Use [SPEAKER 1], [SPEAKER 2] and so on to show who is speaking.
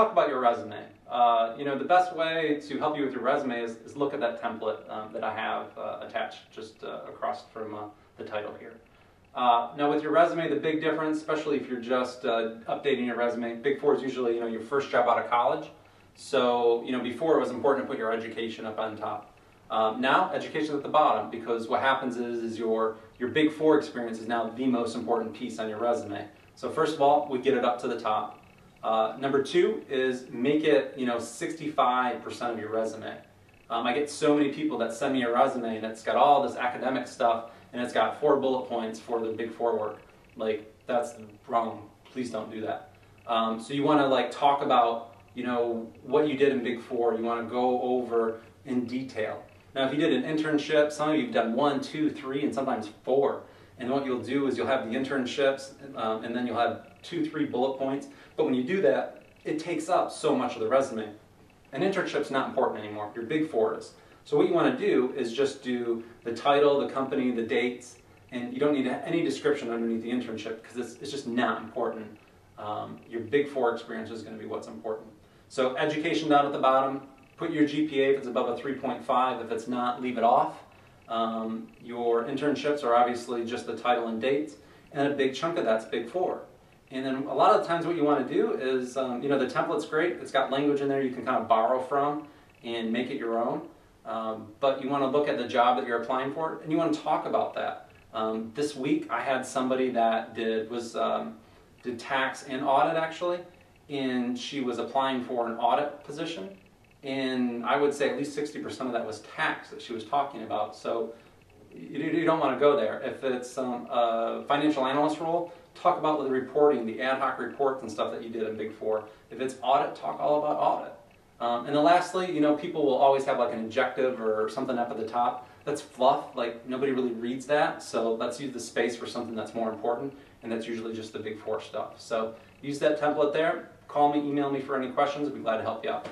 [SPEAKER 1] talk about your resume. The best way to help you with your resume is look at that template that I have attached just across from the title here. Now with your resume, the big difference, especially if you're just updating your resume, Big Four is usually your first job out of college. So before it was important to put your education up on top. Now education at the bottom, because what happens is your Big Four experience is now the most important piece on your resume. So first of all, we get it up to the top. Number two is make it 65% of your resume. I get so many people that send me a resume and it's got all this academic stuff and it's got 4 bullet points for the Big Four work. Like, that's wrong. Please don't do that. So you want to talk about what you did in Big Four. You want to go over in detail. Now, if you did an internship, some of you have done 1, 2, 3, and sometimes 4. And what you'll do is you'll have the internships, and then you'll have 2, 3 bullet points. But when you do that, it takes up so much of the resume. An internship's not important anymore. Your Big Four is. So what you want to do is just do the title, the company, the dates, and you don't need any description underneath the internship because it's just not important. Your Big Four experience is going to be what's important. So education down at the bottom. Put your GPA if it's above a 3.5. If it's not, leave it off. Your internships are obviously just the title and dates, and a big chunk of that's Big Four. And then a lot of the times what you want to do is, the template's great. It's got language in there you can kind of borrow from and make it your own. But you want to look at the job that you're applying for, and you want to talk about that. This week I had somebody that did tax and audit actually, and she was applying for an audit position. And I would say at least 60% of that was tax that she was talking about. So you don't want to go there. If it's a financial analyst role, talk about the reporting, the ad hoc reports and stuff that you did in Big Four. If it's audit, talk all about audit. And then lastly, people will always have an adjective or something up at the top. That's fluff, nobody really reads that. So let's use the space for something that's more important, and that's usually just the Big Four stuff. So use that template there. Call me, email me for any questions. I'd be glad to help you out.